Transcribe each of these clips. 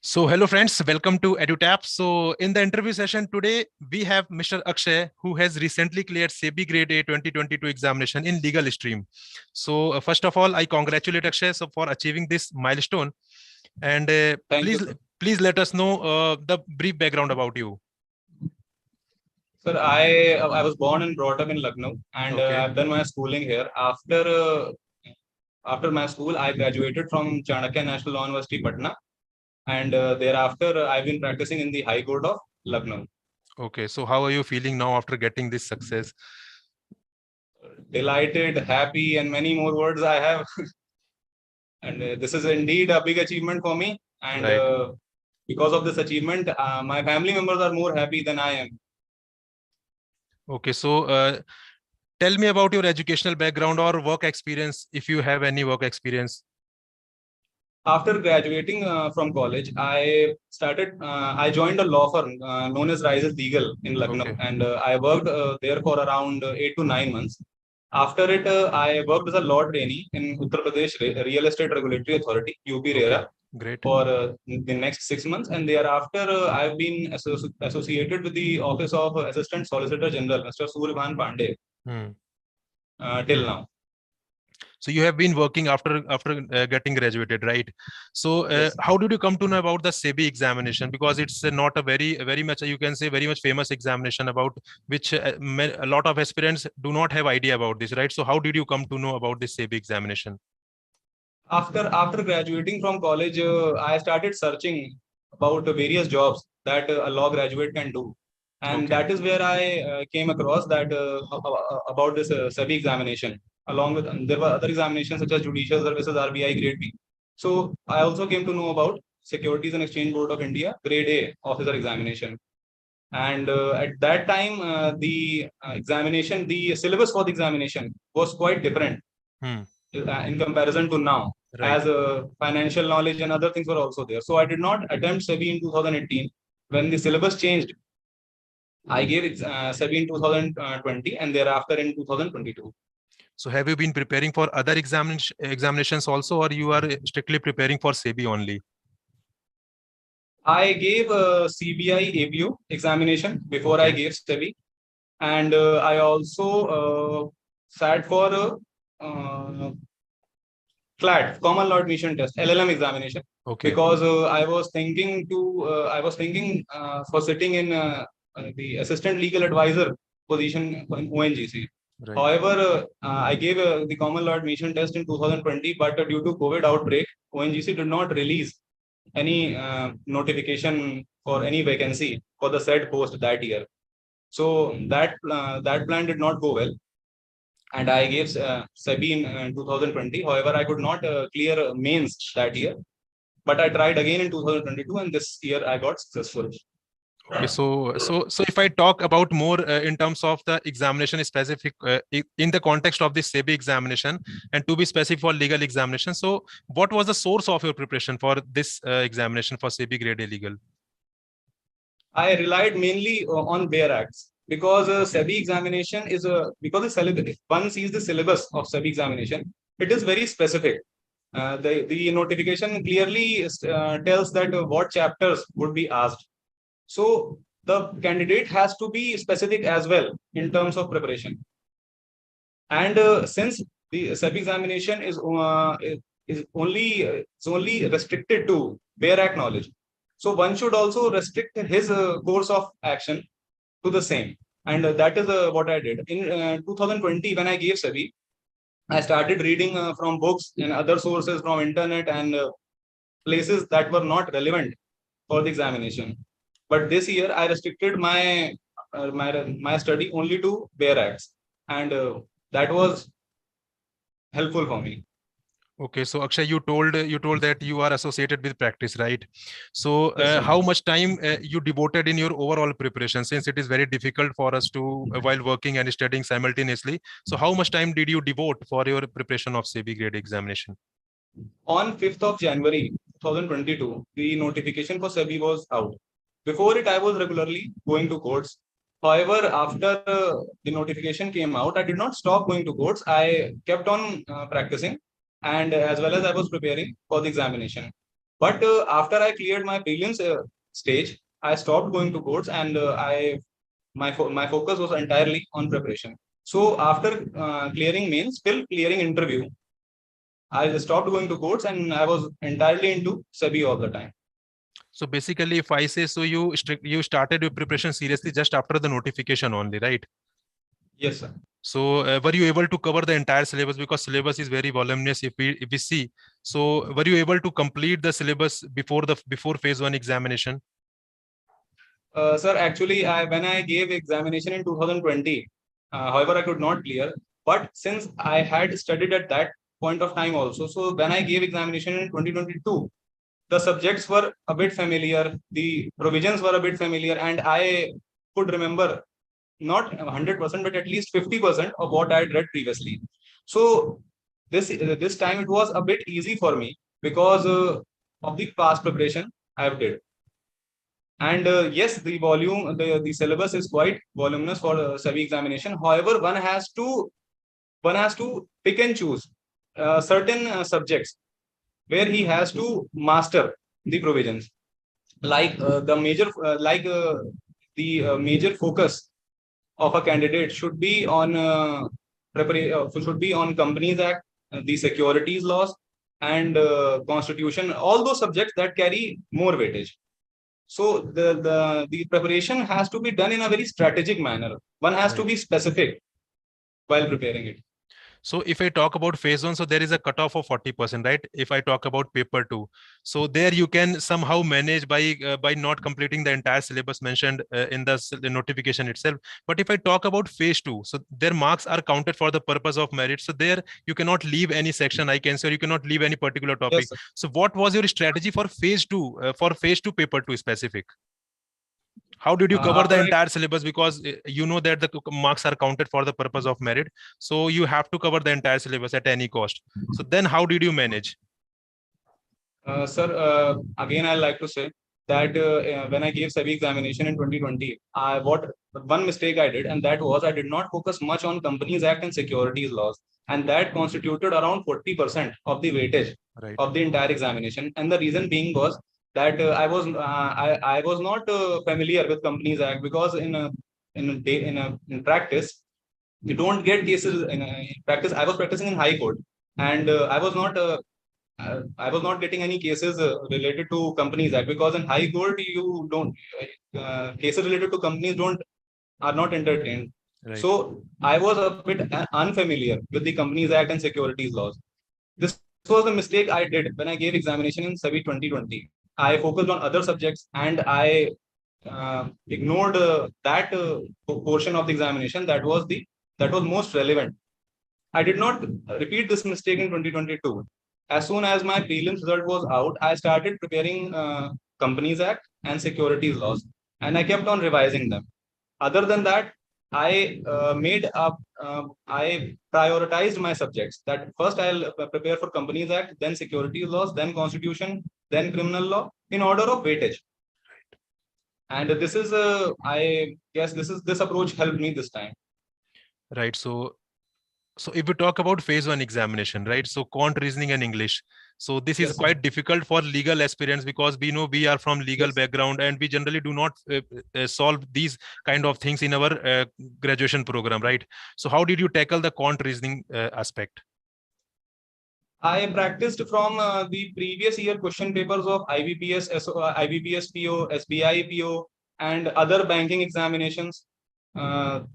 So hello friends, welcome to EduTap. So in the interview session today, we have Mr. Akshay, who has recently cleared SEBI Grade A 2022 examination in legal stream. So first of all, I congratulate Akshay for achieving this milestone. And Thank you, please let us know the brief background about you. sir. I was born and brought up in Lucknow, and Okay. I've done my schooling here. After my school, I graduated from Chanakya National Law University, Patna, and thereafter I've been practicing in the High Court of Lucknow. Okay, so how are you feeling now after getting this success? Delighted, happy, and many more words I have. And this is indeed a big achievement for me. And Right. because of this achievement, my family members are more happy than I am. Okay, so tell me about your educational background or work experience, if you have any work experience. After graduating from college, I joined a law firm known as Rises Legal in Lucknow, Okay. and I worked there for around 8 to 9 months. After it, I worked as a law trainee in Uttar Pradesh Real Estate Regulatory Authority (UP Okay, RERA) great. for the next 6 months, and thereafter I've been associated with the Office of Assistant Solicitor General, Mr. Suryavan Pandey, till now. So you have been working after getting graduated, right? So Yes. how did you come to know about the SEBI examination? Because it's not a very much, you can say, very much famous examination about which a lot of aspirants do not have idea about this, right? So how did you come to know about this SEBI examination? After graduating from college, I started searching about various jobs that a law graduate can do, and Okay. that is where I came across that about this SEBI examination. Along with there were other examinations such as Judicial Services RBI Grade B. So I also came to know about Securities and Exchange Board of India Grade A officer examination. And at that time, the examination, the syllabus for the examination was quite different in comparison to now, Right. as financial knowledge and other things were also there. So I did not attempt SEBI in 2018. When the syllabus changed, I gave it SEBI in 2020 and thereafter in 2022. So have you been preparing for other examinations also, or you are strictly preparing for SEBI only? I gave a CBI APU examination before I gave SEBI, and I also sat for CLAT, Common Law Admission Test, LLM examination. Okay. Because I was thinking for sitting in the assistant legal advisor position in ONGC. Right. However, I gave the common law admission test in 2020, but due to COVID outbreak, ONGC did not release any notification for any vacancy for the said post that year. So that plan did not go well, and I gave SEBI in 2020. However, I could not clear mains that year, but I tried again in 2022, and this year I got successful. Okay, so if I talk about more in terms of the examination specific in the context of the SEBI examination, and to be specific for legal examination, so what was the source of your preparation for this examination for SEBI Grade A Legal? I relied mainly on bare acts, because SEBI examination is because the syllabus. If one sees the syllabus of SEBI examination, it is very specific. The notification clearly tells that what chapters would be asked. So the candidate has to be specific as well in terms of preparation. And since the SEBI examination is only restricted to bare act knowledge, so one should also restrict his course of action to the same. And that is what I did in 2020 when I gave SEBI. I started reading from books and other sources from internet and places that were not relevant for the examination. But this year I restricted my study only to bare acts, and that was helpful for me. Okay, so Akshay, you told that you are associated with practice, right? So Yes, how much time you devoted in your overall preparation, since it is very difficult for us to while working and studying simultaneously? So how much time did you devote for your preparation of SEBI grade examination? On 5th of January 2022, the notification for SEBI was out. Before it, I was regularly going to courts. However, after the notification came out, I did not stop going to courts. I kept on practicing, and as well as I was preparing for the examination. But after I cleared my prelims stage, I stopped going to courts, and my focus was entirely on preparation. So after clearing mains, till clearing interview, I stopped going to courts, and I was entirely into SEBI all the time. So basically, if I say so, you started your preparation seriously just after the notification only, right? Yes, sir. So were you able to cover the entire syllabus, because syllabus is very voluminous if we see? So were you able to complete the syllabus before phase 1 examination? Sir, actually, when I gave examination in 2020, however, I could not clear. But since I had studied at that point of time also, so when I gave examination in 2022, the subjects were a bit familiar, the provisions were a bit familiar, and I could remember not 100%, but at least 50% of what I had read previously. So this time it was a bit easy for me because of the past preparation I have did. And yes, the syllabus is quite voluminous for SEBI examination. However, one has to pick and choose certain subjects where he has to master the provisions. Like the major focus of a candidate should be on should be on Companies Act, the securities laws, and Constitution. All those subjects that carry more weightage. So the preparation has to be done in a very strategic manner. One has to be specific while preparing it. So if I talk about phase 1, so there is a cutoff of 40%, right? If I talk about paper 2, so there you can somehow manage by not completing the entire syllabus mentioned in the notification itself. But if I talk about phase 2, so their marks are counted for the purpose of merit. So there you cannot leave any section, I can say, or you cannot leave any particular topic. Yes, so what was your strategy for phase 2 paper 2 specific? How did you cover the entire syllabus? Because you know that the marks are counted for the purpose of merit. So you have to cover the entire syllabus at any cost. So then how did you manage? Sir, again, I like to say that when I gave SEBI examination in 2020, what one mistake I did, and that was I did not focus much on Companies Act and securities laws, and that constituted around 40% of the weightage of the entire examination. And the reason being was that I was not familiar with Companies Act, because in practice you don't get cases in practice. I was practicing in High Court, and I was not getting any cases related to Companies Act, because in High Court you don't cases related to companies don't are not entertained. Right. So I was a bit unfamiliar with the Companies Act and securities laws. This was the mistake I did when I gave examination in SEBI 2020. I focused on other subjects, and I ignored that portion of the examination that was most relevant. I did not repeat this mistake in 2022. As soon as my prelims result was out, I started preparing Companies Act and securities laws, and I kept on revising them. Other than that, I prioritized my subjects. That first I'll prepare for Companies Act, then securities laws, then Constitution, then criminal law, in order of weightage. And this is I guess this approach helped me this time. Right. So if we talk about phase 1 examination, right? So quant, reasoning, and English. So this is quite difficult for legal aspirants, because we know we are from legal background, and we generally do not solve these kind of things in our graduation program, right? So how did you tackle the quant, reasoning aspect? I practiced from the previous year question papers of IBPS, IBPS PO, SBI PO, and other banking examinations that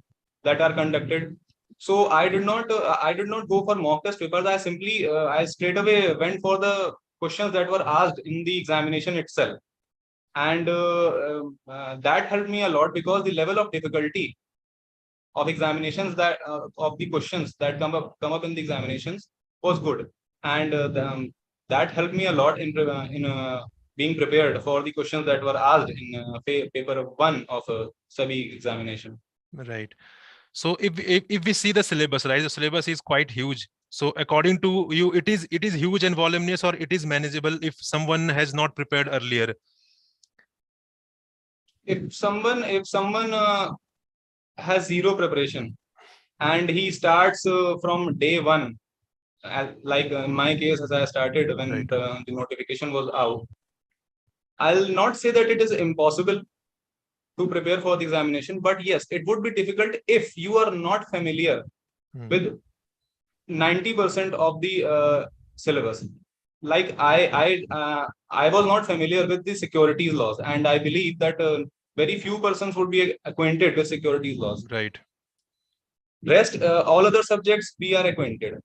are conducted. So I did not go for mock test papers. I straight away went for the questions that were asked in the examination itself, and that helped me a lot, because the level of difficulty of examinations of the questions that come up in the examinations was good, and that helped me a lot in being prepared for the questions that were asked in paper 1 of a SEBI examination. Right. So if we see the syllabus, right, the syllabus is quite huge. So according to you, it is huge and voluminous, or it is manageable if someone has not prepared earlier? If someone has zero preparation, and he starts from day one, like in my case, as I started when the notification was out, I'll not say that it is impossible to prepare for the examination, but yes, it would be difficult if you are not familiar with 90% of the syllabus. Like I was not familiar with the securities laws, and I believe that very few persons would be acquainted with securities laws. Right. Rest, all other subjects we are acquainted.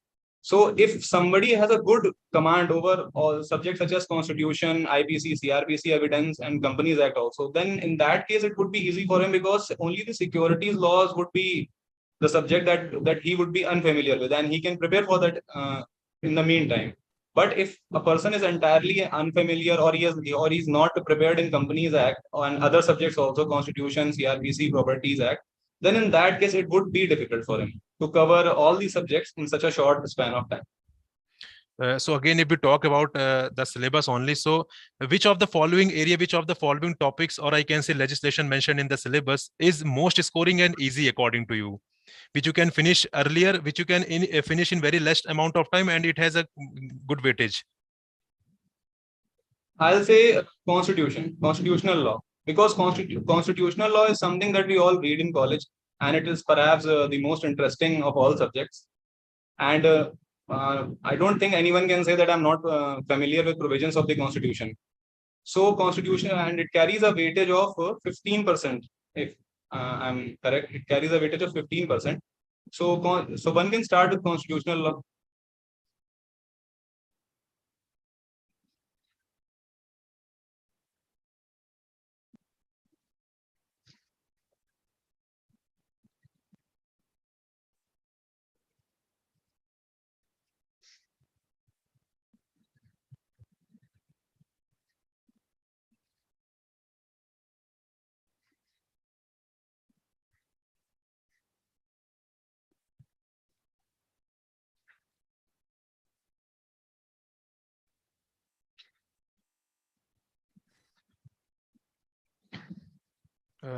So if somebody has a good command over all subjects such as Constitution, IPC, CRPC, Evidence, and Companies Act also, then in that case it would be easy for him, because only the securities laws would be the subject that he would be unfamiliar with, and he can prepare for that in the meantime. But if a person is entirely unfamiliar, or he's not prepared in Companies Act and other subjects also, Constitution, CRPC, Properties Act, then in that case it would be difficult for him to cover all these subjects in such a short span of time. So again, if we talk about the syllabus only, so which of the following topics, or I can say legislation mentioned in the syllabus, is most scoring and easy according to you, which you can finish earlier, which you can finish in very less amount of time, and it has a good weightage? I'll say constitutional law, because constitutional law is something that we all read in college, and it is perhaps the most interesting of all subjects. And I don't think anyone can say that I'm not familiar with provisions of the Constitution. So Constitution, and it carries a weightage of 15%. If I'm correct, it carries a weightage of 15%. So one can start with constitutional law.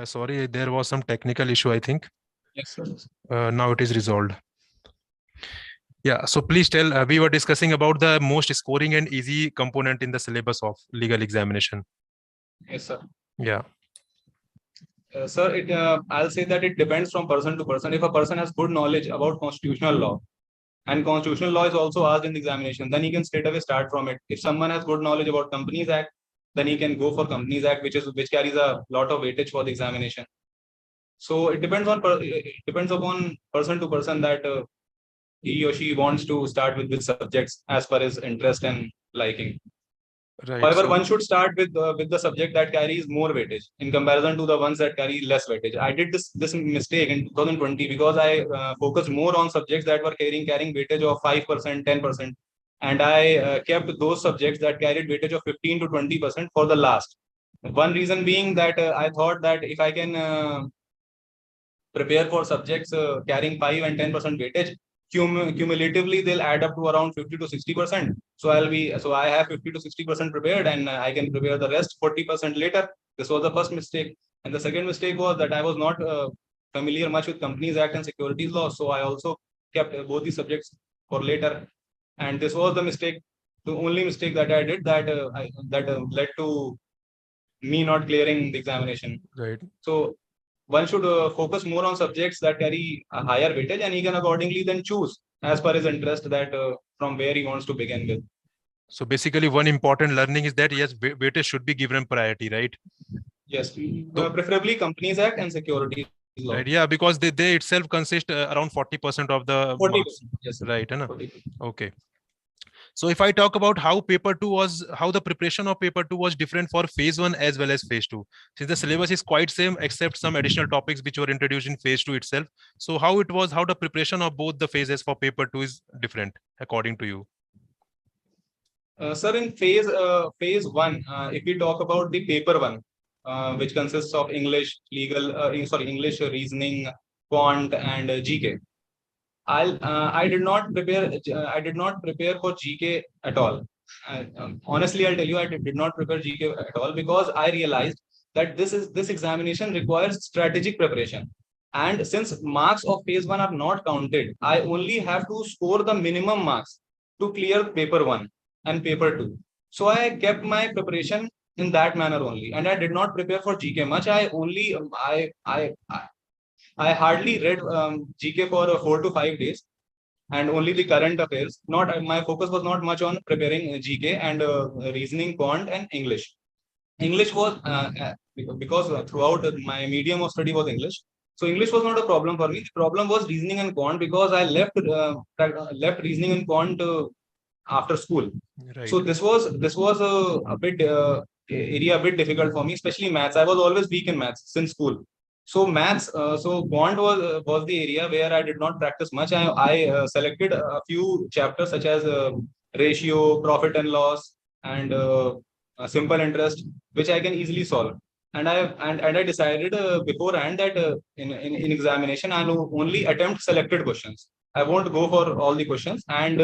Sorry, there was some technical issue, I think. Yes, sir. Now it is resolved. Yeah, so please tell, we were discussing about the most scoring and easy component in the syllabus of legal examination. Yes, sir. Yeah. Sir, I'll say that it depends from person to person. If a person has good knowledge about constitutional law, and constitutional law is also asked in the examination, then he can straight away start from it. If someone has good knowledge about Companies Act, then he can go for Companies Act, which carries a lot of weightage for the examination. So it depends upon person to person that he or she wants to start with which subjects as per his interest and liking. Right. However, So one should start with the subject that carries more weightage in comparison to the ones that carry less weightage. I did this mistake in 2020 because I focused more on subjects that were carrying weightage of 5%, 10%, and I kept those subjects that carried weightage of 15 to 20% for the last. One reason being that I thought that if I can prepare for subjects carrying 5 and 10% weightage, cumulatively they'll add up to around 50 to 60%. So I have 50 to 60% prepared, and I can prepare the rest 40% later. This was the first mistake. And the second mistake was that I was not familiar much with Companies Act and securities law. So I also kept both the subjects for later. And this was the mistake, the only mistake that I did, that led to me not clearing the examination. right. So one should focus more on subjects that carry a higher weightage, and he can accordingly then choose as per his interest that from where he wants to begin with. So basically, one important learning is that yes, weightage should be given priority, right? Yes, preferably Companies Act and securities law. Right. Yeah, because they itself consist around 40% of the 40%. marks. Yes, sir. Right. 40%. Okay. So if I talk about how the preparation of paper 2 was different for phase 1 as well as phase 2, since the syllabus is quite same except some additional topics which were introduced in phase 2 itself. So how the preparation of both the phases for paper 2 is different according to you? Sir, in phase 1, if we talk about the paper 1, which consists of English, English, reasoning, Quant, and GK. I did not prepare for GK at all. Honestly, I'll tell you, I did not prepare GK at all, because I realized that this examination requires strategic preparation. And since marks of phase 1 are not counted, I only have to score the minimum marks to clear paper 1 and paper 2. So I kept my preparation in that manner only, and I did not prepare for GK much. I only I hardly read GK for 4 to 5 days, and only the current affairs. Not my focus was not much on preparing GK and reasoning, quant, and English. English was because throughout my medium of study was English, so English was not a problem for me. The problem was reasoning and quant, because I left reasoning and quant after school. Right. So this was a bit area a bit difficult for me, especially maths. I was always weak in maths since school. So maths, so quant was the area where I did not practice much. I selected a few chapters such as ratio, profit and loss, and simple interest, which I can easily solve. And I decided beforehand that in examination I will only attempt selected questions. I won't go for all the questions, and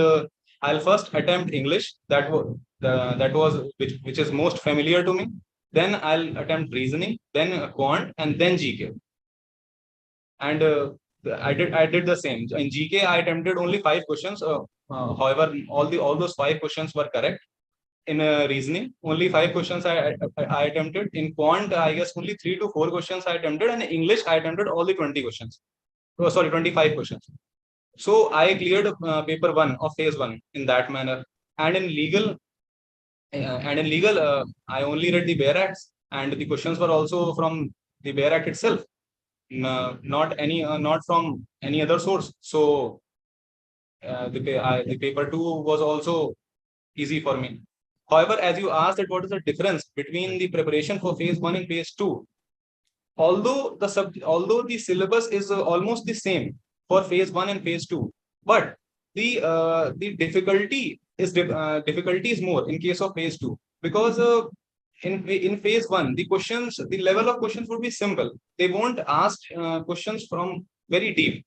I'll first attempt English. That was which is most familiar to me. Then I'll attempt reasoning, then quant, and then GK. And I did the same. In GK, I attempted only 5 questions. However, all those 5 questions were correct. In reasoning, only 5 questions I attempted. In quant, I guess only 3 to 4 questions I attempted, and in English, I attempted all the 20 questions. Oh, sorry, 25 questions. So I cleared paper one of phase one in that manner. And in legal, I only read the Bare Acts, and the questions were also from the Bare Act itself, not from any other source. So the paper two was also easy for me. However, as you asked that what is the difference between the preparation for phase one and phase two, although the syllabus is almost the same for phase one and phase two, but the difficulty is more in case of phase two, because in phase one the level of questions would be simple. They won't ask questions from very deep.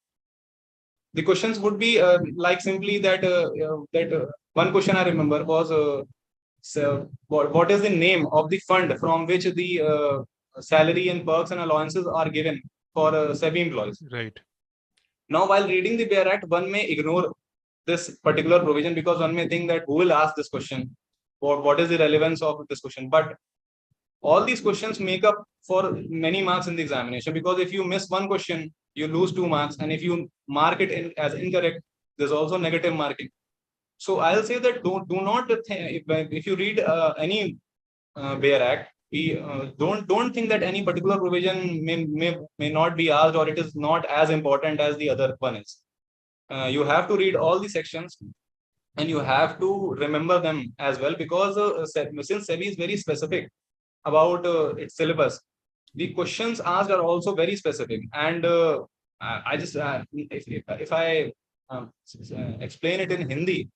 The questions would be like simply that one question I remember was so what is the name of the fund from which the salary and perks and allowances are given for SEBI employees. Right. Now, while reading the Bare Act, one may ignore this particular provision because one may think that who will ask this question, or what is the relevance of this question. But all these questions make up for many marks in the examination, because if you miss one question, you lose 2 marks, and if you mark it as incorrect, there's also negative marking. So I'll say that do not if you read any Bare Act, don't think that any particular provision may not be asked, or it is not as important as the other one is. You have to read all the sections, and you have to remember them as well, because since SEBI is very specific about its syllabus, the questions asked are also very specific. And I just if I explain it in Hindi,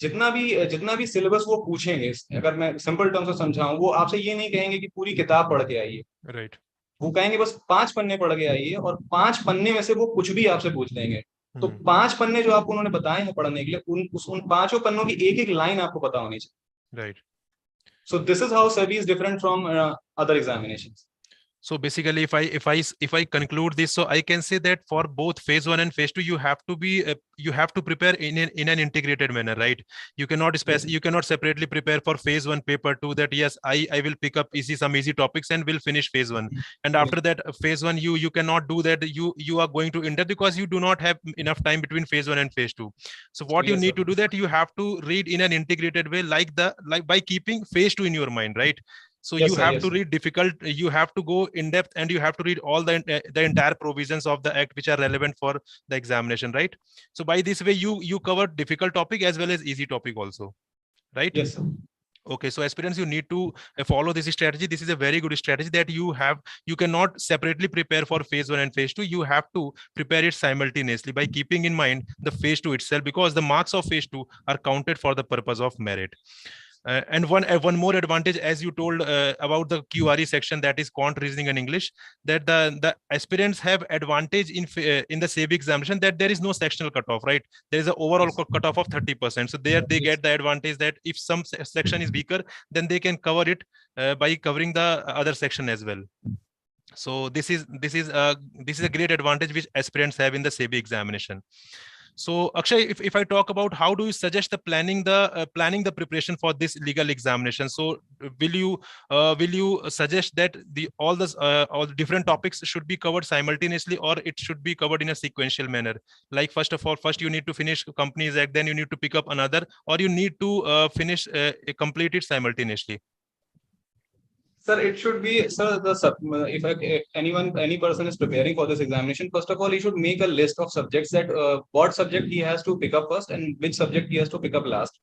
जितना भी syllabus वो पूछेंगे, अगर मैं simple terms में समझाऊं, वो आपसे ये नहीं कहेंगे कि पूरी किताब पढ़ के आइए. Right. वो कहेंगे बस 5 पन्ने पढ़ के आइए, और 5 पन्ने में से वो कुछ भी आपसे पूछ लेंगे. तो 5 पन्ने जो आपको उन्होंने बताए हैं पढ़ने के लिए, उन 5 पन्नों की एक एक लाइन आपको पता होनी चाहिए. Right. So this is how SEBI is different from other examinations. So basically, if I conclude this, so I can say that for both phase one and phase two, you have to prepare in an integrated manner, right? You cannot separately prepare for phase one paper two, that yes, I will pick up some easy topics and will finish phase one, and after that phase one you cannot do that. You are going to in depth because you do not have enough time between phase one and phase two. So what you need to do, that you have to read in an integrated way, like by keeping phase two in your mind, right? So you have to read difficult, you have to go in depth, and you have to read all the entire provisions of the act which are relevant for the examination, right? So by this way, you cover difficult topic as well as easy topic also, right? Yes, sir. Okay, so aspirants, you need to follow this strategy. This is a very good strategy that you cannot separately prepare for phase one and phase two. You have to prepare it simultaneously by keeping in mind the phase two itself, because the marks of phase two are counted for the purpose of merit. And one more advantage, as you told about the QRE section, that is quant, reasoning, and English, that the aspirants have advantage in the SEBI examination, that there is no sectional cutoff, right? There is an overall cutoff of 30%. So there they get the advantage that if some section is weaker, then they can cover it by covering the other section as well. So this is a great advantage which aspirants have in the SEBI examination. So Akshay, if I talk about how do you suggest the planning the preparation for this legal examination, so will you suggest that all the different topics should be covered simultaneously, or it should be covered in a sequential manner? Like first of all, first you need to finish Companies Act, then you need to pick up another, or you need to complete it simultaneously? Sir, it should be, sir, if any person is preparing for this examination, first of all, he should make a list of subjects that what subject he has to pick up first and which subject he has to pick up last.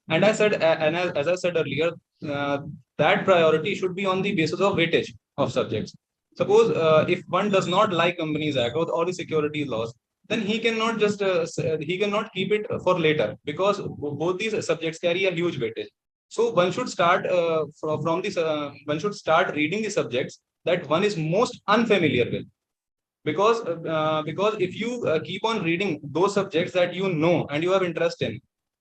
And I said, and as I said earlier, uh, that priority should be on the basis of weightage of subjects. Suppose if one does not like Companies Act or the security laws, then he cannot he cannot keep it for later, because both these subjects carry a huge weightage. So one should start from this. One should start reading the subjects that one is most unfamiliar with, because if you keep on reading those subjects that you know and you have interest in,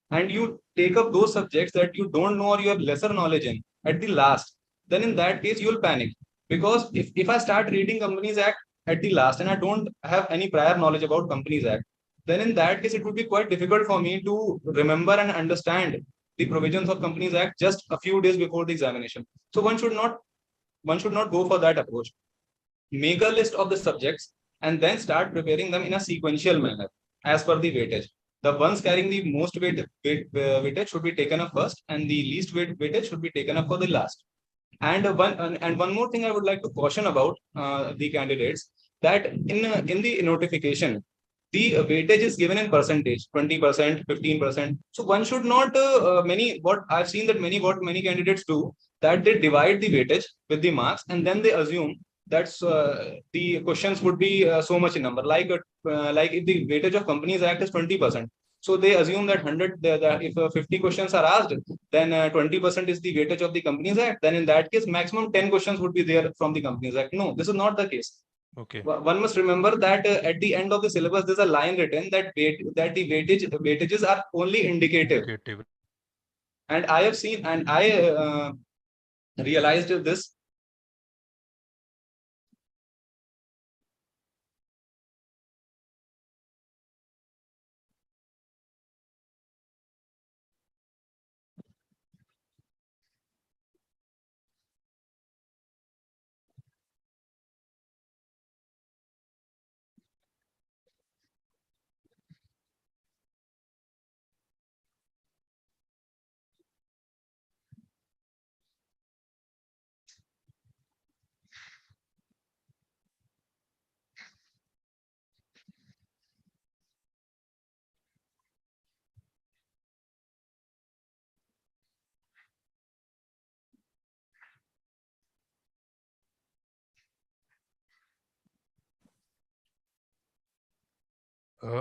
and you take up those subjects that you don't know or you have lesser knowledge in at the last, then in that case you'll panic. Because if I start reading Companies Act at the last and I don't have any prior knowledge about Companies Act, then in that case it would be quite difficult for me to remember and understand the provisions of Companies Act just a few days before the examination. So one should not go for that approach. Make a list of the subjects and then start preparing them in a sequential manner as per the weightage. The ones carrying the most weightage should be taken up first, and the least weightage should be taken up for the last. And one more thing I would like to caution about the candidates, that in the notification, the weightage is given in percentage, 20%, 15%. So one should not what I've seen that what many candidates do, that they divide the weightage with the marks and then they assume that the questions would be so much in number. Like if the weightage of Companies Act is 20%, so they assume that if 50 questions are asked, then 20% is the weightage of the Companies Act. Then in that case, maximum 10 questions would be there from the Companies Act. No, this is not the case. Okay. One must remember that at the end of the syllabus, there's a line written that that the weightages are only indicative. And I have seen, and I realized this.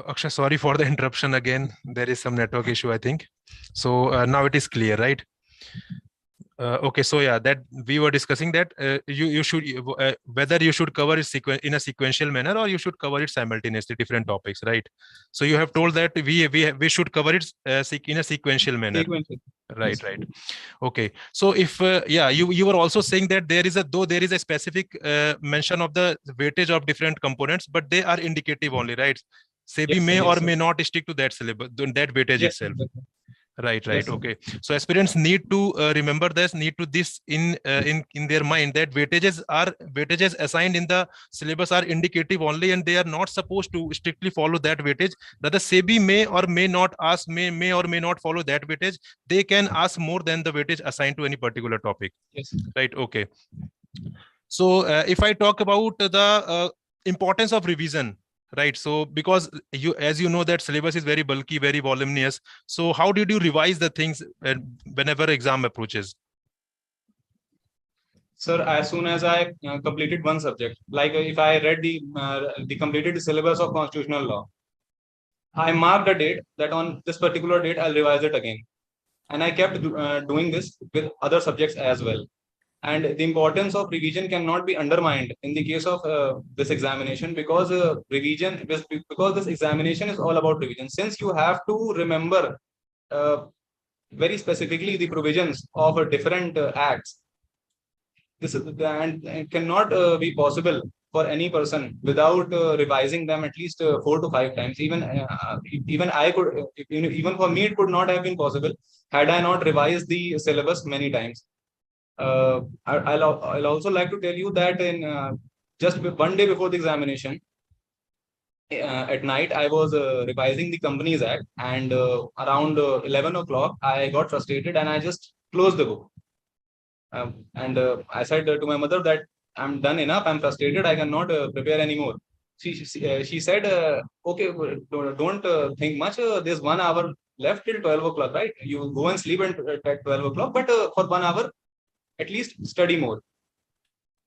Akshay, sorry for the interruption again. There is some network issue, I think. So now it is clear, right? Okay, so yeah, that we were discussing that you should whether you should cover it in a sequential manner or you should cover it simultaneously, different topics, right? So you have told that we should cover it in a sequential manner. Right, right. Okay, so if yeah, you were also saying that there is a specific mention of the weightage of different components, but they are indicative only, right? SEBI may or may not stick to that syllabus, that weightage itself. Right, right. Okay, so aspirants need to remember this, in their mind, that weightages assigned in the syllabus are indicative only, and they are not supposed to strictly follow that weightage. That the SEBI may or may not ask, may or may not follow that weightage. They can ask more than the weightage assigned to any particular topic. Yes. Right. Okay. So if I talk about the importance of revision, right? So because as you know, that syllabus is very bulky, very voluminous. So how did you revise the things whenever exam approaches? Sir, as soon as I completed one subject, like if I read the completed syllabus of constitutional law, I marked a date that on this particular date I'll revise it again, and I kept doing this with other subjects as well. And the importance of revision cannot be undermined in the case of this examination, because because this examination is all about revision. Since you have to remember very specifically the provisions of different acts, this is, and it cannot be possible for any person without revising them at least 4 to 5 times. Even I could, even for me, it could not have been possible had I not revised the syllabus many times. I'll also like to tell you that in just one day before the examination, at night, I was revising the Companies Act, and around 11 o'clock, I got frustrated and I just closed the book. And I said to my mother that I'm done enough. I'm frustrated. I cannot prepare anymore. She said, okay, don't think much. There's 1 hour left till 12 o'clock, right? You go and sleep at 12 o'clock, but for 1 hour, at least study more.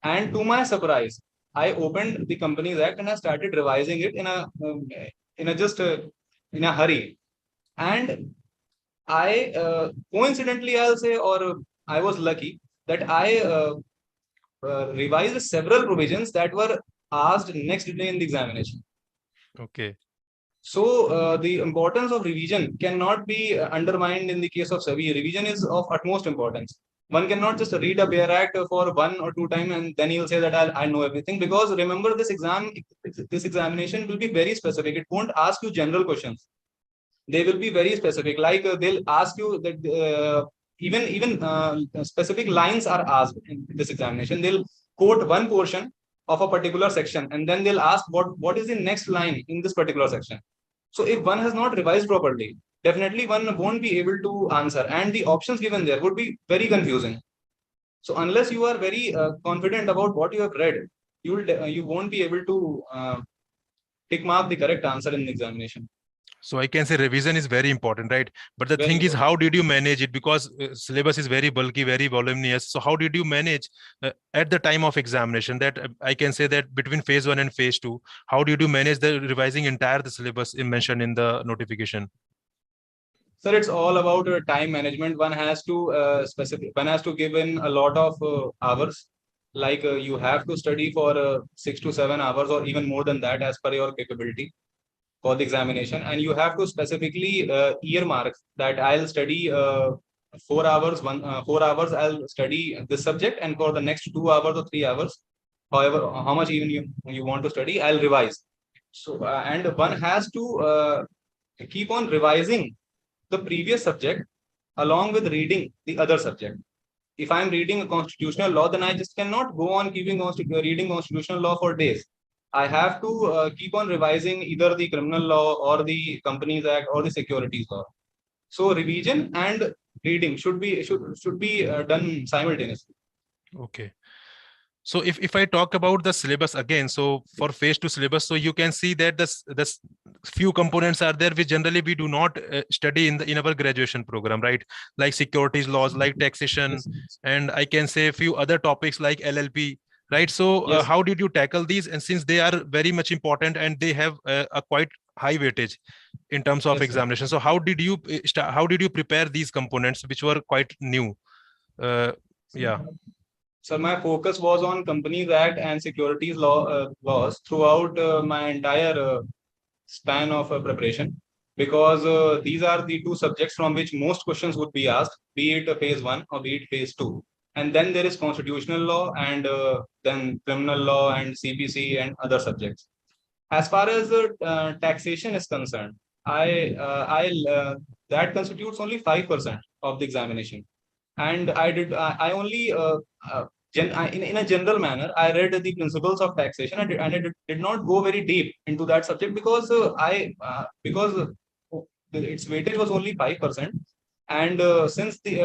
And to my surprise, I opened the Companies Act and I started revising it in a just in a hurry. And I coincidentally, I'll say, or I was lucky that I revised several provisions that were asked next day in the examination. Okay. So the importance of revision cannot be undermined in the case of SEBI. Revision is of utmost importance. One cannot just read a bare act for 1 or 2 times and then he'll say that I know everything, because remember, this examination will be very specific. It won't ask you general questions. They will be very specific. Like they'll ask you that even specific lines are asked in this examination. They'll quote one portion of a particular section and then they'll ask what is the next line in this particular section. So if one has not revised properly, definitely one won't be able to answer, and the options given there would be very confusing. So unless you are very confident about what you have read, you won't be able to tick mark the correct answer in the examination. So I can say revision is very important, right? But the Very thing is, important. how did you manage it? Because syllabus is very bulky, very voluminous. So how did you manage at the time of examination? That I can say that between phase 1 and phase 2, how did you manage the revising entire the syllabus mentioned in the notification? Sir, it's all about time management. One has to one has to give in a lot of hours. Like you have to study for 6 to 7 hours or even more than that as per your capability for the examination, and you have to specifically earmark that I'll study 4 hours. 4 hours I'll study this subject, and for the next 2 hours or 3 hours, however how much even you want to study, I'll revise. So and one has to keep on revising the previous subject along with reading the other subject. If I'm reading a constitutional law, then I just cannot go on reading constitutional law for days. I have to keep on revising either the criminal law or the Companies Act or the securities law. So revision and reading should be done simultaneously. Okay. So if I talk about the syllabus again, so for phase 2 syllabus, so you can see that this few components are there which generally we do not study in our graduation program, right? Like securities laws, like taxation, Yes. and I can say a few other topics like LLP, right? So Yes. how did you tackle these? And since they are very much important and they have a quite high weightage in terms of Yes, sir. examination, so how did you how did you prepare these components which were quite new? Yeah. So my focus was on Companies Act and securities laws throughout my entire span of preparation, because these are the two subjects from which most questions would be asked, be it phase 1 or be it phase 2. And then there is constitutional law, and then criminal law and CPC and other subjects. As far as taxation is concerned, that constitutes only 5% of the examination, and I only in a general manner I read the principles of taxation, and I did not go very deep into that subject, because because its weightage was only 5%, and since the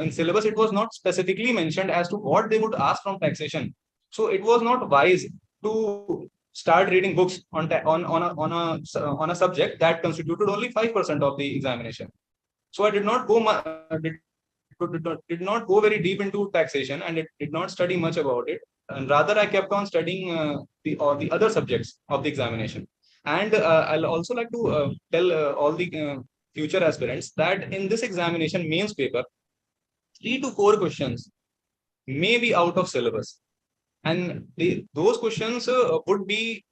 in syllabus it was not specifically mentioned as to what they would ask from taxation, so it was not wise to start reading books on a subject that constituted only 5% of the examination. So I did not go very deep into taxation, and it did not study much about it. And rather, I kept on studying the other subjects of the examination. And I'll also like to tell all the future aspirants that in this examination mains paper, 3 to 4 questions may be out of syllabus, and those questions would be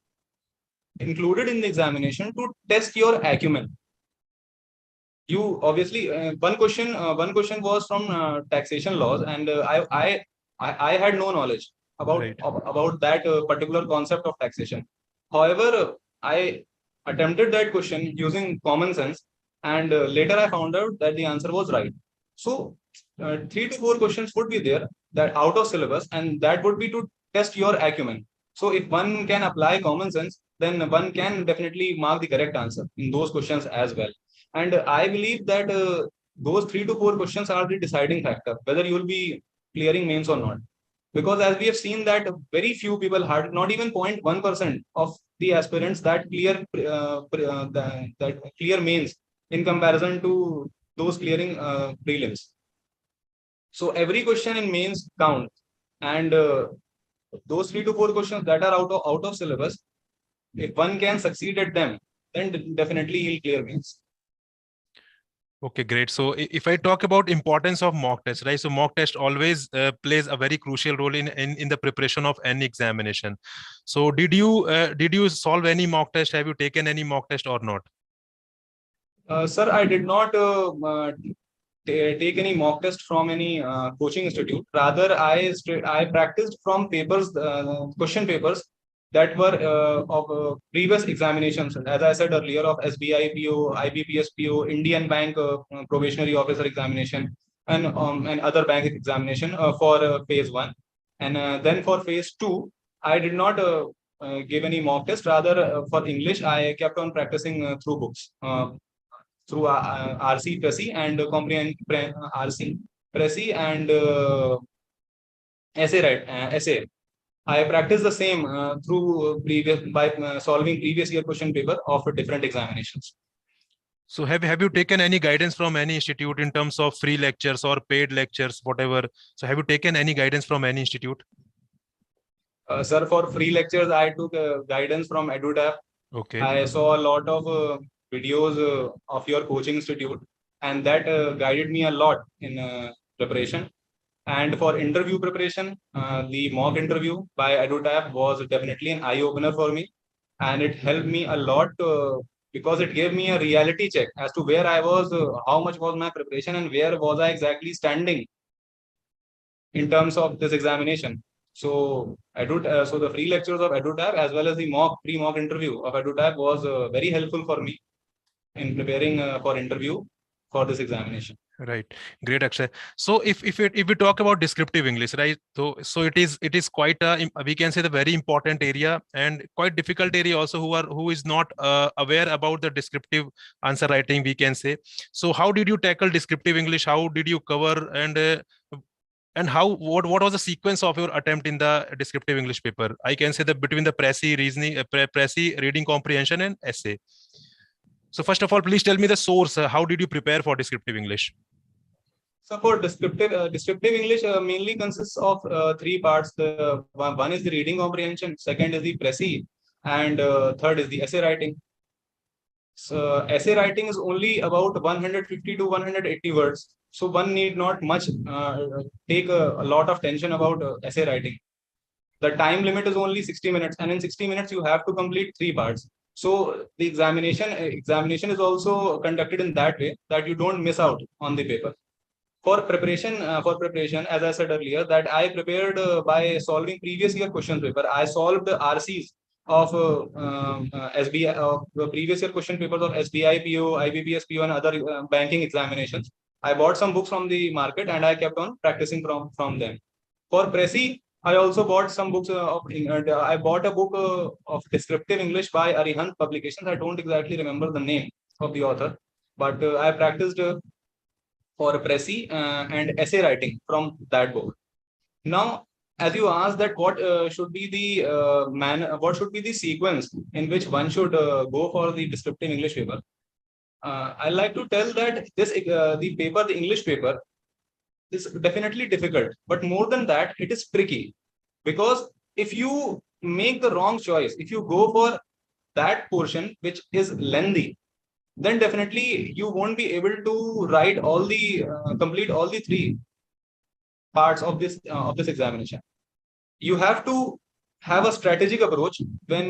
included in the examination to test your acumen. You obviously one question was from taxation laws, and I had no knowledge. about that particular concept of taxation. However, I attempted that question using common sense, and later I found out that the answer was right. So 3 to 4 questions would be there that out of syllabus, and that would be to test your acumen. So if one can apply common sense, then one can definitely mark the correct answer in those questions as well. And I believe that those 3 to 4 questions are the deciding factor whether you will be clearing mains or not. Because as we have seen that very few people had, not even 0.1% of the aspirants that that clear mains in comparison to those clearing prelims. So every question in mains count, and those 3 to 4 questions that are out of syllabus, if one can succeed at them, then definitely he'll clear mains. Okay, great. So if I talk about importance of mock test, right? So mock test always plays a very crucial role in the preparation of any examination. So did you solve any mock test? Have you taken any mock test or not? Sir, I did not take any mock test from any coaching institute. Rather, I practiced from papers, question papers that were of previous examinations. As I said earlier, of SBI PO, IBPS PO, Indian Bank Probationary Officer examination, and other bank examination for phase 1. And then for phase 2, I did not give any mock test. Rather, for English, I kept on practicing through books. Through RC Pressy and RC Pressy and essay. I practiced the same through previous by solving previous year question paper of different examinations. So have you taken any guidance from any institute in terms of free lectures or paid lectures, whatever? So have you taken any guidance from any institute? Sir, for free lectures, I took guidance from EduTap. Okay. I saw a lot of videos of your coaching institute, and that guided me a lot in preparation. And for interview preparation, the mock interview by EduTap was definitely an eye opener for me, and it helped me a lot because it gave me a reality check as to where I was, how much was my preparation, and where was I exactly standing in terms of this examination. So so the free lectures of EduTap as well as the pre-mock interview of EduTap was very helpful for me in preparing for interview for this examination. Right, great, Akshay. So if we talk about descriptive English, right? So it is quite a, we can say, the very important area and quite difficult area also, who is not aware about the descriptive answer writing, we can say. So how did you tackle descriptive English? How did you cover, and what was the sequence of your attempt in the descriptive English paper? I can say that between the Pressy reasoning, Pressy reading comprehension and essay. So first of all, please tell me the source. How did you prepare for descriptive English? So for descriptive English mainly consists of 3 parts. The one is the reading comprehension, second is the Pressy, and third is the essay writing. So essay writing is only about 150 to 180 words. So one need not much take a lot of tension about essay writing. The time limit is only 60 minutes, and in 60 minutes you have to complete 3 parts. So the examination is also conducted in that way that you don't miss out on the paper. For preparation, as I said earlier, that I prepared by solving previous year question paper. I solved the RCs of SBI, the previous year question papers of SBI PO, IBPS PO, and other banking examinations. I bought some books from the market and I kept on practicing from them. For Pressy, I also bought some books I bought a book of descriptive English by Arihant Publications. I don't exactly remember the name of the author, but I practiced for Pressy and essay writing from that book. Now, as you asked that what should be the what should be the sequence in which one should go for the descriptive English paper, I like to tell that the English paper is definitely difficult, but more than that, it is tricky, because if you make the wrong choice, if you go for that portion which is lengthy, then definitely you won't be able to write all the complete all the 3 parts of this examination. You have to have a strategic approach when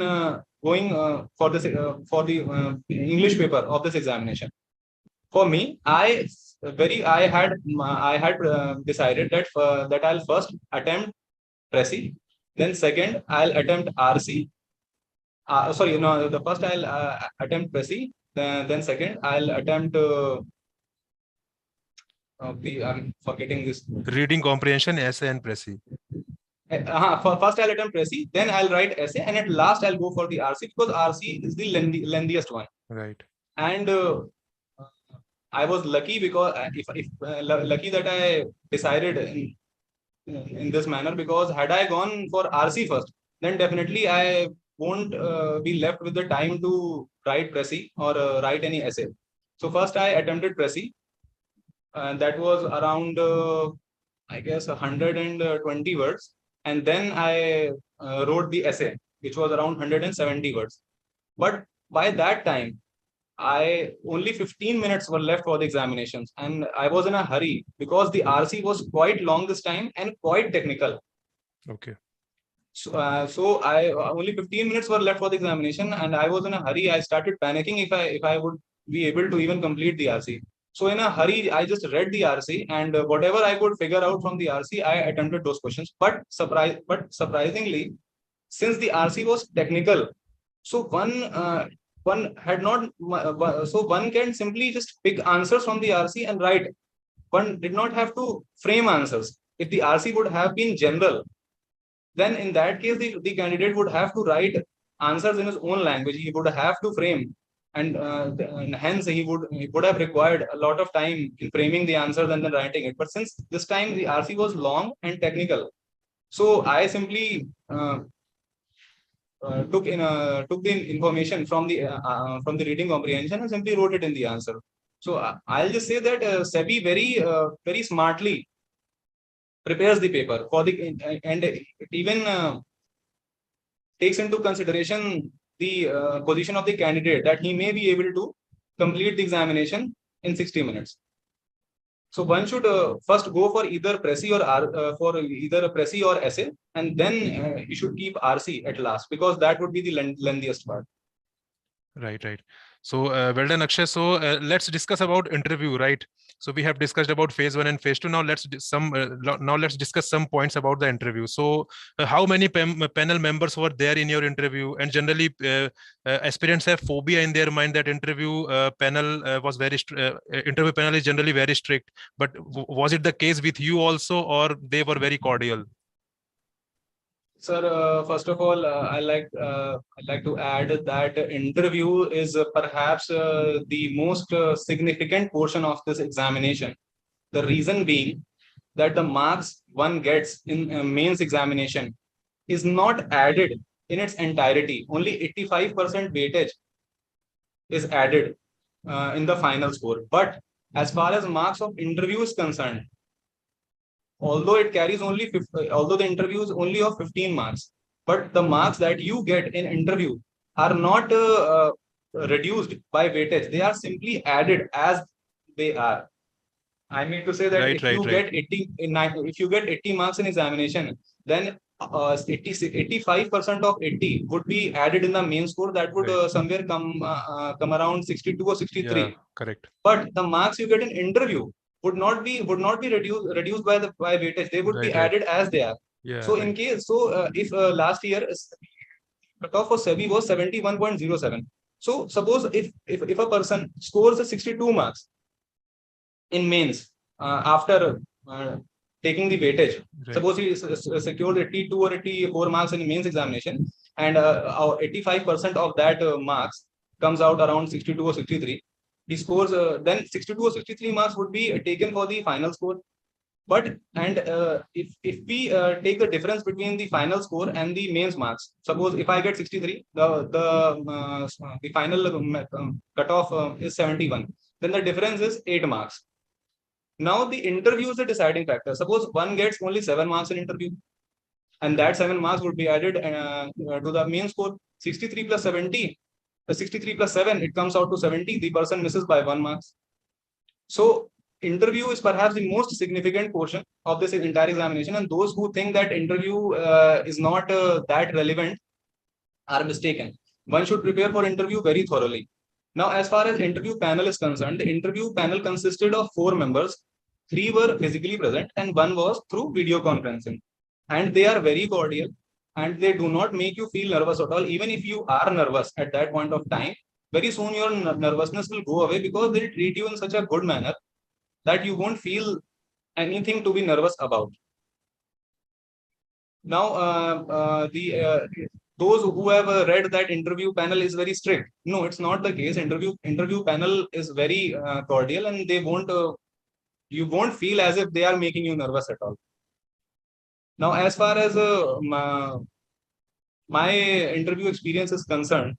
going for the English paper of this examination. For me, I had decided that I'll first attempt Pressy, Then second, I'll attempt RC. Sorry, no, the first I'll attempt PRESI. Then second, I'll attempt I'm forgetting this. Reading comprehension, essay, and Presi. First I'll attempt PRESI, then I'll write essay, and at last I'll go for the RC, because RC is the lengthiest one. Right. And I was lucky, because lucky that I decided in this manner, because had I gone for RC first, then definitely I won't be left with the time to write PRESI or write any essay. So first I attempted PRESI, and that was around I guess 120 words, and then I wrote the essay, which was around 170 words. But by that time, I only 15 minutes were left for the examinations, and I was in a hurry because the RC was quite long this time and quite technical. Okay. So I only 15 minutes were left for the examination, and I was in a hurry. I started panicking if I would be able to even complete the RC. So in a hurry, I just read the RC, and whatever I could figure out from the RC, I attempted those questions. But surprisingly, since the RC was technical, so one had not, so one can simply just pick answers from the RC and write. One did not have to frame answers. If the RC would have been general, then in that case, the candidate would have to write answers in his own language. He would have to frame, and hence he would have required a lot of time in framing the answers and then writing it. But since this time the RC was long and technical, so I simply took the information from the reading comprehension and simply wrote it in the answer. So I'll just say that SEBI very smartly prepares the paper for the, and it even takes into consideration the position of the candidate, that he may be able to complete the examination in 60 minutes. So one should first go for either PRESI or essay, and then you should keep RC at last, because that would be the lengthiest part. Right. So well done, Akshay. So let's discuss about interview, right? So we have discussed about phase 1 and phase 2. Now let's discuss some points about the interview. So how many panel members were there in your interview? And generally, aspirants have phobia in their mind that interview panel interview panel is generally very strict. But was it the case with you also, or they were very cordial? Sir, first of all, I'd like to add that interview is perhaps the most significant portion of this examination. The reason being that the marks one gets in mains examination is not added in its entirety. Only 85% weightage is added in the final score. But as far as marks of interview is concerned, although it carries only 50, although the interview is only of 15 marks, but the marks that you get in interview are not reduced by weightage. They are simply added as they are. I mean to say that if you get 80 marks in examination, then 85% of 80 would be added in the main score. That would somewhere come around 62 or 63. Yeah, correct. But the marks you get in interview would not be reduced by weightage. They would be added as they are. Yeah, so in case, if last year cutoff for SEBI was 71.07. So suppose if a person scores 62 marks in mains after taking the weightage, suppose he secured 82 or 84 marks in mains examination, and 85% of that marks comes out around 62 or 63. He scores, then 62 or 63 marks would be taken for the final score. But if we take the difference between the final score and the mains marks, suppose if I get 63, the final cutoff is 71, then the difference is 8 marks. Now the interview is the deciding factor. Suppose one gets only 7 marks in interview, and that 7 marks would be added to the main score. 63 plus 70. 63 plus 7, it comes out to 70. The person misses by 1 marks. So interview is perhaps the most significant portion of this entire examination, and those who think that interview is not that relevant are mistaken. One should prepare for interview very thoroughly. Now, as far as interview panel is concerned, the interview panel consisted of 4 members. 3 were physically present and 1 was through video conferencing. And they are very cordial. and they do not make you feel nervous at all. Even if you are nervous at that point of time, very soon your nervousness will go away because they treat you in such a good manner that you won't feel anything to be nervous about. Now, those who have read that interview panel is very strict. No, it's not the case. Interview panel is very cordial, and they won't you won't feel as if they are making you nervous at all. Now, as far as my interview experience is concerned,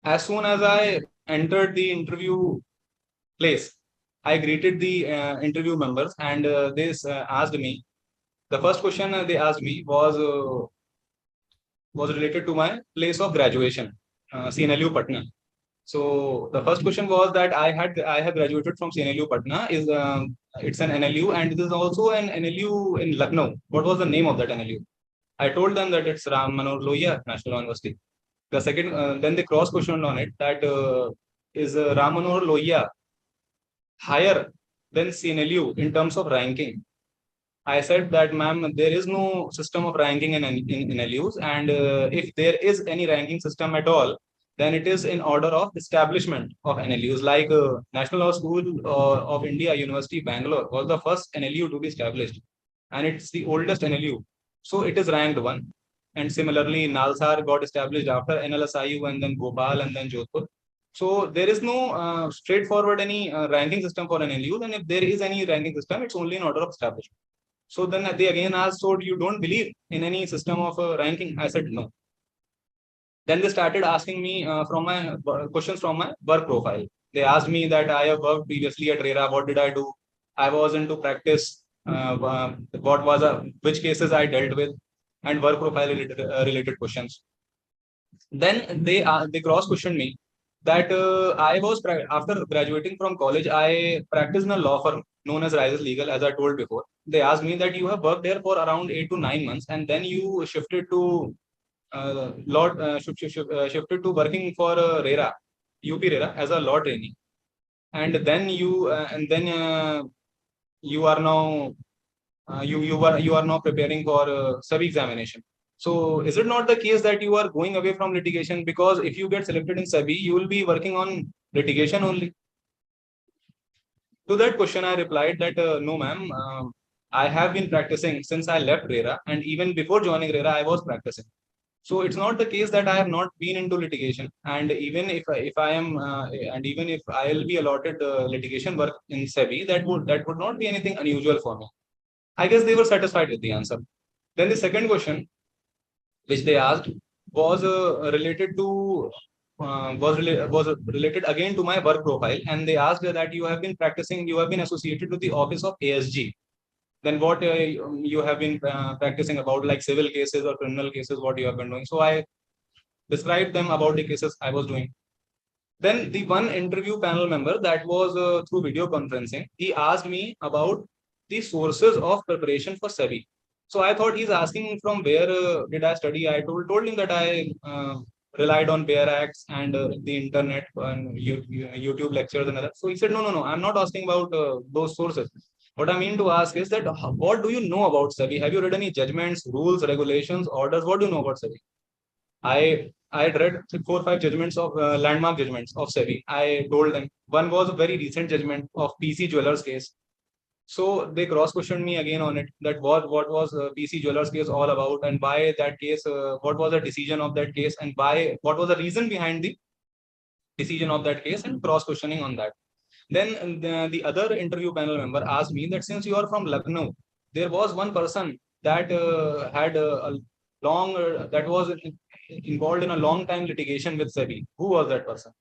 as soon as I entered the interview place, I greeted the interview members, and they asked me. The first question they asked me was related to my place of graduation, CNLU Patna. So the first question was that I have graduated from CNLU Patna. It's an NLU, and it is also an NLU in Lucknow. What was the name of that NLU? I told them that it's Ram Manohar Lohia National University. The second, then they cross questioned on it that is Ram Manohar Lohia higher than CNLU in terms of ranking? I said that, ma'am, there is no system of ranking in NLUs, and if there is any ranking system at all, then it is in order of establishment of NLUs. Like National Law School of India, University Bangalore was the first NLU to be established, and it's the oldest NLU, so it is ranked one. And similarly, Nalsar got established after NLSIU, and then Bhopal, and then Jodhpur. So there is no straightforward any ranking system for NLUs, and if there is any ranking system, it's only in order of establishment. So then they again asked, so you don't believe in any system of ranking? I said no. Then they started asking me from my questions from my work profile. They asked me that I have worked previously at RERA. What did I do? I was into practice. What was which cases I dealt with, and work profile related questions. Then they cross questioned me that I was after graduating from college, I practiced in a law firm known as Rises Legal, as I told before. They asked me that you have worked there for around 8 to 9 months, and then you shifted to shifted to working for RERA, UP RERA as a law trainee, and then you you are now you are now preparing for SEBI examination. So is it not the case that you are going away from litigation? Because if you get selected in SEBI, you will be working on litigation only. To that question, I replied that no, ma'am, I have been practicing since I left RERA, and even before joining RERA, I was practicing. So it's not the case that I have not been into litigation, and even if I am, and even if I'll be allotted litigation work in SEBI, that would not be anything unusual for me. I guess they were satisfied with the answer. Then the second question, which they asked, was related to was related again to my work profile, and they asked that you have been practicing, you have been associated with the office of ASG. Then what you have been practicing about, like civil cases or criminal cases, what you have been doing. So I described them about the cases I was doing. Then the one interview panel member that was through video conferencing, he asked me about the sources of preparation for SEBI. So I thought he's asking from where did I study. I told him that I relied on bare acts and the internet and YouTube lectures and other. So he said, no, I'm not asking about those sources. What I mean to ask is that what do you know about SEBI? Have you read any judgments, rules, regulations, orders? What do you know about SEBI? I had read 4 or 5 judgments of landmark judgments of SEBI. I told them one was a very recent judgment of PC Jewelers case. So they cross questioned me again on it, that what was PC Jewelers case all about, and why that case, what was the decision of that case, and why, what was the reason behind the decision of that case, and cross questioning on that. Then the other interview panel member asked me that since you are from Lucknow, there was one person that had a long that was involved in a long time litigation with SEBI. Who was that person?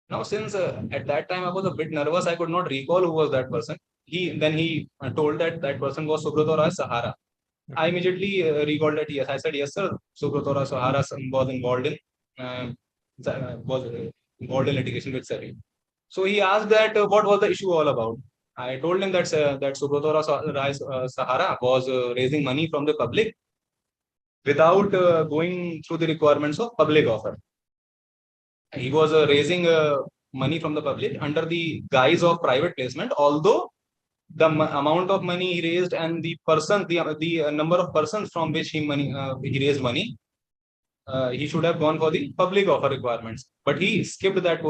Now, since at that time I was a bit nervous, I could not recall who was that person. He told that that person was Subrata Roy Sahara. I immediately recalled that, yes. I said, yes, sir. Subrata Roy Sahara was involved in litigation with SEBI. So he asked that what was the issue all about. I told him that that Subrata Roy Sahara was raising money from the public without going through the requirements of public offer. He was raising money from the public under the guise of private placement, although the amount of money he raised and the number of persons from which he raised money, he should have gone for the public offer requirements. But he skipped that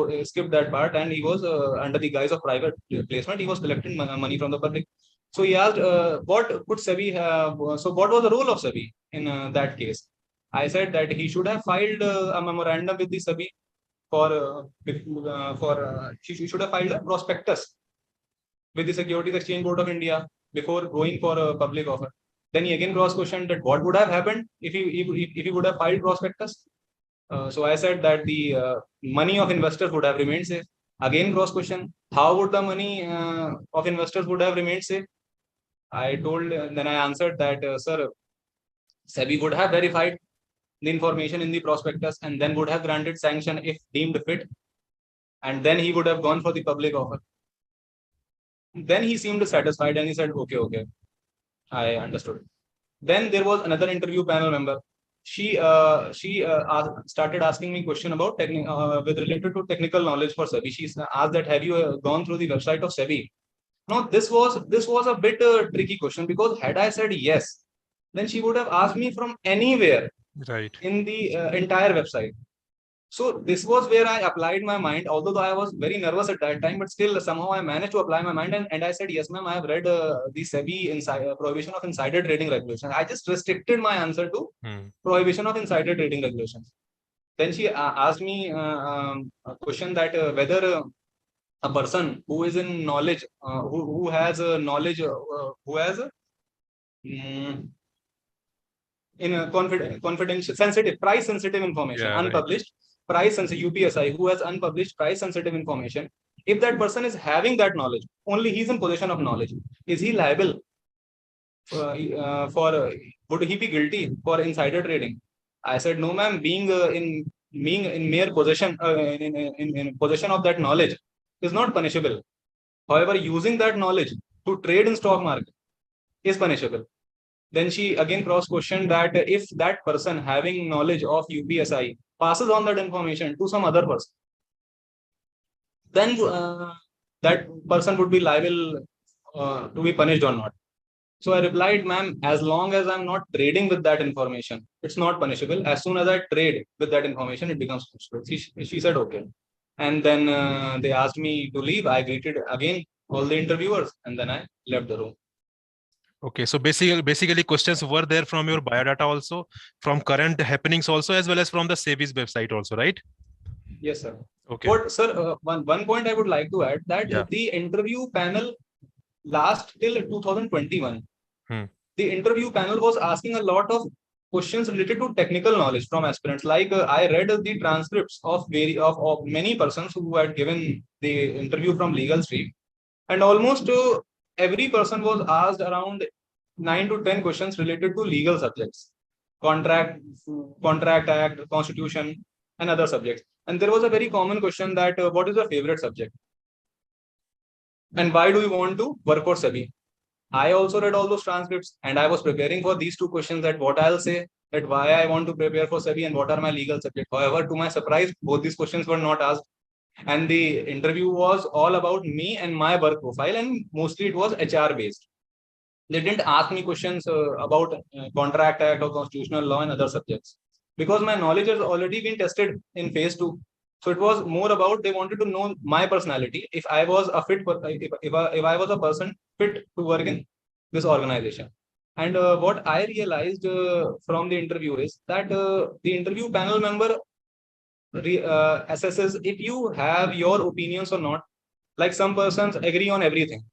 part, and he was under the guise of private placement. He was collecting money from the public. So he asked, what could SEBI have? So what was the role of SEBI in that case? I said that he should have filed a memorandum with the SEBI he should have filed a prospectus with the Securities Exchange Board of India before going for a public offer. Then he again cross-questioned that what would have happened if he would have filed prospectus. So I said that the money of investors would have remained safe. Again cross-question, how would the money of investors would have remained safe? Then I answered that, sir, SEBI would have verified the information in the prospectus and then would have granted sanction if deemed fit. And then he would have gone for the public offer. Then he seemed satisfied and he said, okay, I understood. Then there was another interview panel member. She started asking me question about with related to technical knowledge for SEBI. She asked that, have you gone through the website of SEBI? No, this was a bit tricky question, because had I said yes, then she would have asked me from anywhere in the entire website. So this was where I applied my mind, although I was very nervous at that time, but still somehow I managed to apply my mind, and I said, yes, ma'am, I have read the SEBI prohibition of insider trading regulations. I just restricted my answer to prohibition of insider trading regulations. Then she asked me a question that whether a person who is in knowledge, who has knowledge, who has in a confidential, sensitive, price sensitive information, unpublished, price sensitive UPSI, who has unpublished price sensitive information, if that person is having that knowledge, only he's in possession of knowledge, is he liable would he be guilty for insider trading? I said, no, ma'am, being in mere possession, in possession of that knowledge is not punishable. However, using that knowledge to trade in stock market is punishable. Then she again cross-questioned that if that person having knowledge of UPSI passes on that information to some other person, then that person would be liable to be punished or not. So I replied, ma'am, as long as I'm not trading with that information, it's not punishable. As soon as I trade with that information, it becomes punishable. She said, okay. And then they asked me to leave. I greeted again all the interviewers, and then I left the room. Okay, so basically questions were there from your biodata also, from current happenings also, as well as from the SEBI's website also, right? Yes, sir. Okay. But sir, one point I would like to add, that the interview panel last till 2021. The interview panel was asking a lot of questions related to technical knowledge from aspirants. Like I read the transcripts of many persons who had given the interview from legal stream, and almost every person was asked around 9 to 10 questions related to legal subjects, contract act, constitution, and other subjects. And there was a very common question that what is your favorite subject, and why do you want to work for SEBI? I also read all those transcripts, and I was preparing for these two questions, that what I'll say, that why I want to prepare for SEBI and what are my legal subjects. However, to my surprise, both these questions were not asked. And the interview was all about me and my work profile, and mostly it was HR based. They didn't ask me questions about contract act or constitutional law and other subjects, because my knowledge has already been tested in phase 2. So it was more about, they wanted to know my personality, if I was a fit, if I was a person fit to work in this organization. And what I realized from the interview is that the interview panel member assesses if you have your opinions or not. Like some persons agree on everything.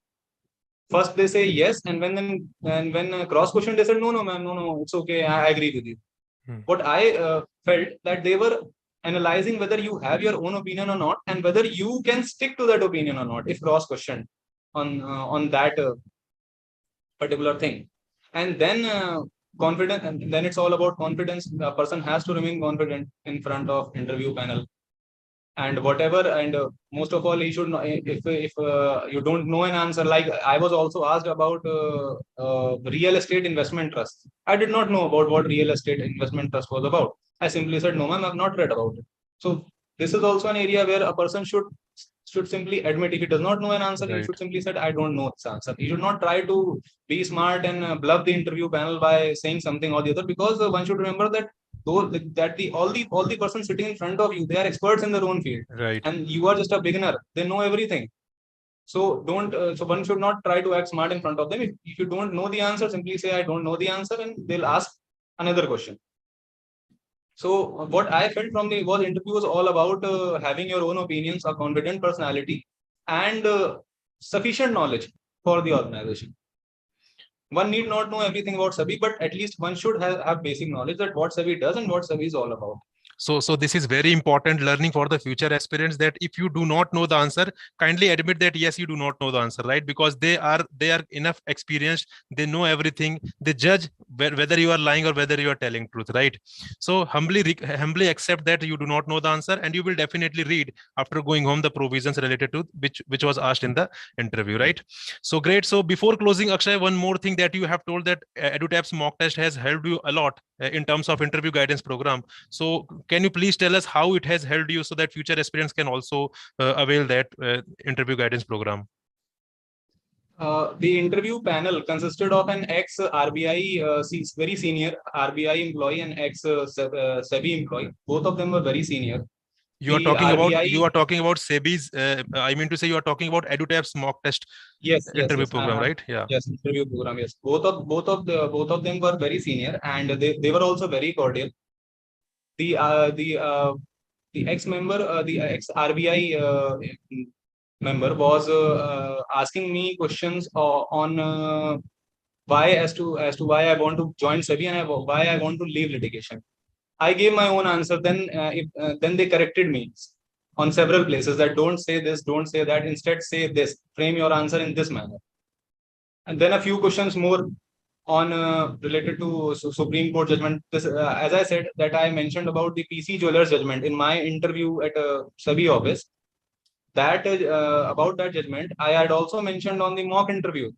First they say yes, and when cross question, they said, no, ma'am, no, it's okay, I agree with you. What I felt, that they were analyzing whether you have your own opinion or not, and whether you can stick to that opinion or not if cross questioned on that particular thing. And then confidence, and then it's all about confidence. The person has to remain confident in front of interview panel, and whatever, and most of all, he should know, if you don't know an answer. Like I was also asked about real estate investment trust. I did not know about what real estate investment trust was about. I simply said, no, ma'am, I've not read about it. So this is also an area where a person should should simply admit if he does not know an answer, he should simply say, I don't know this answer. He should not try to be smart and bluff the interview panel by saying something or the other, because one should remember that all the persons sitting in front of you, they are experts in their own field, and you are just a beginner. They know everything. So don't. So one should not try to act smart in front of them. If you don't know the answer, simply say I don't know the answer, and they'll ask another question. So what I felt from the interview was all about having your own opinions, a confident personality, and sufficient knowledge for the organization. One need not know everything about SEBI, but at least one should have basic knowledge that what SEBI does and what SEBI is all about. So this is very important learning for the future aspirants, that if you do not know the answer, kindly admit that yes, you do not know the answer, right? Because they are enough experienced, they know everything, they judge whether you are lying or whether you are telling truth, right? So humbly accept that you do not know the answer, and you will definitely read after going home the provisions related to which was asked in the interview, right? So great. So before closing, Akshay, one more thing that you have told, that EduTap's mock test has helped you a lot in terms of interview guidance program. So can you please tell us how it has helped you so that future aspirants can also avail that interview guidance program? The interview panel consisted of an ex-RBI, very senior RBI employee and ex-SEBI employee. Both of them were very senior. You are talking about SEBI's. I mean to say, you are talking about EduTap's mock test interview program, right? Yeah. Yes, interview program. Yes, both of them were very senior, and they were also very cordial. The ex-member, the ex-RBI member was asking me questions on why as to why I want to join SEBI and why I want to leave litigation. I gave my own answer. Then then they corrected me on several places that don't say this, don't say that. Instead, say this. Frame your answer in this manner. And then a few questions more on related to Supreme Court judgment. This, as I said, that I mentioned about the PC Jewelers judgment in my interview at SEBI office. That about that judgment, I had also mentioned on the mock interview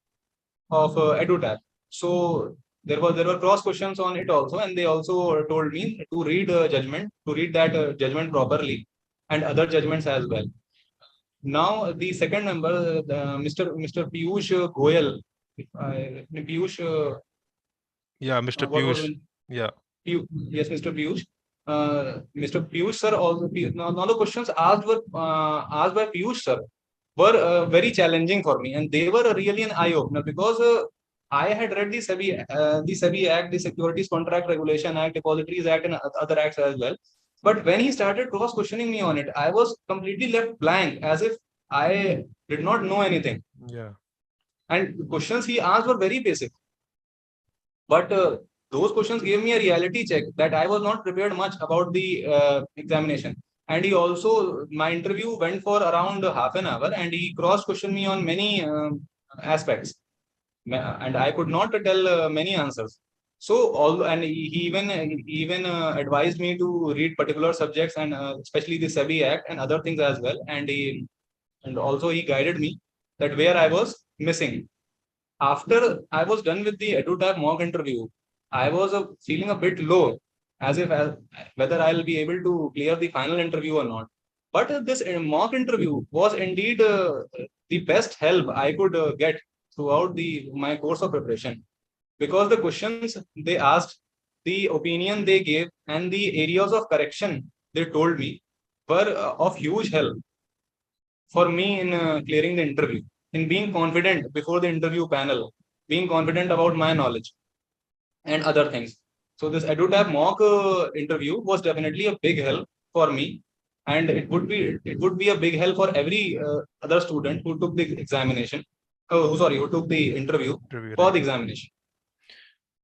of EduTap. So there were cross questions on it also, and they also told me to read judgment, to read that judgment properly, and other judgments as well. Now the second member, Mr. Piyush Goyal, Piyush. Yeah, Mr. Piyush. Yeah. Yes, Mr. Piyush. Mr. Piyush sir, also now the questions asked by Piyush sir were very challenging for me, and they were really an eye opener, because I had read the SEBI Act, the Securities Contract Regulation Act, Depositories Act, and other acts as well. But when he started cross questioning me on it, I was completely left blank, as if I did not know anything. Yeah. And the questions he asked were very basic. But those questions gave me a reality check that I was not prepared much about the examination. And he also, my interview went for around half an hour, and he cross-questioned me on many aspects. And I could not tell many answers. So, and he even advised me to read particular subjects, and especially the SEBI Act and other things as well. And also he guided me that where I was missing. After I was done with the EduTap mock interview, I was feeling a bit low, as if whether I'll be able to clear the final interview or not. But this mock interview was indeed the best help I could get throughout my course of preparation, because the questions they asked, the opinion they gave, and the areas of correction they told me were of huge help for me in clearing the interview, in being confident before the interview panel, being confident about my knowledge and other things. So this EduTap mock interview was definitely a big help for me, and it would be a big help for every other student who took the examination. Who took the interview for the examination.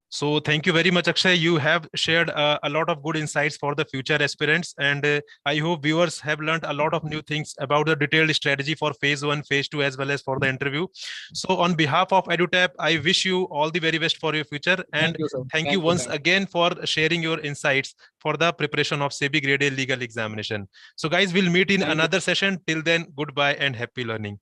So thank you very much, Akshay. You have shared a lot of good insights for the future aspirants, and I hope viewers have learned a lot of new things about the detailed strategy for phase 1, phase 2, as well as for the interview. So on behalf of EduTap, I wish you all the very best for your future, and thank you once again for sharing your insights for the preparation of SEBI Grade A legal examination. So guys, we'll meet in another session. Till then, goodbye and happy learning.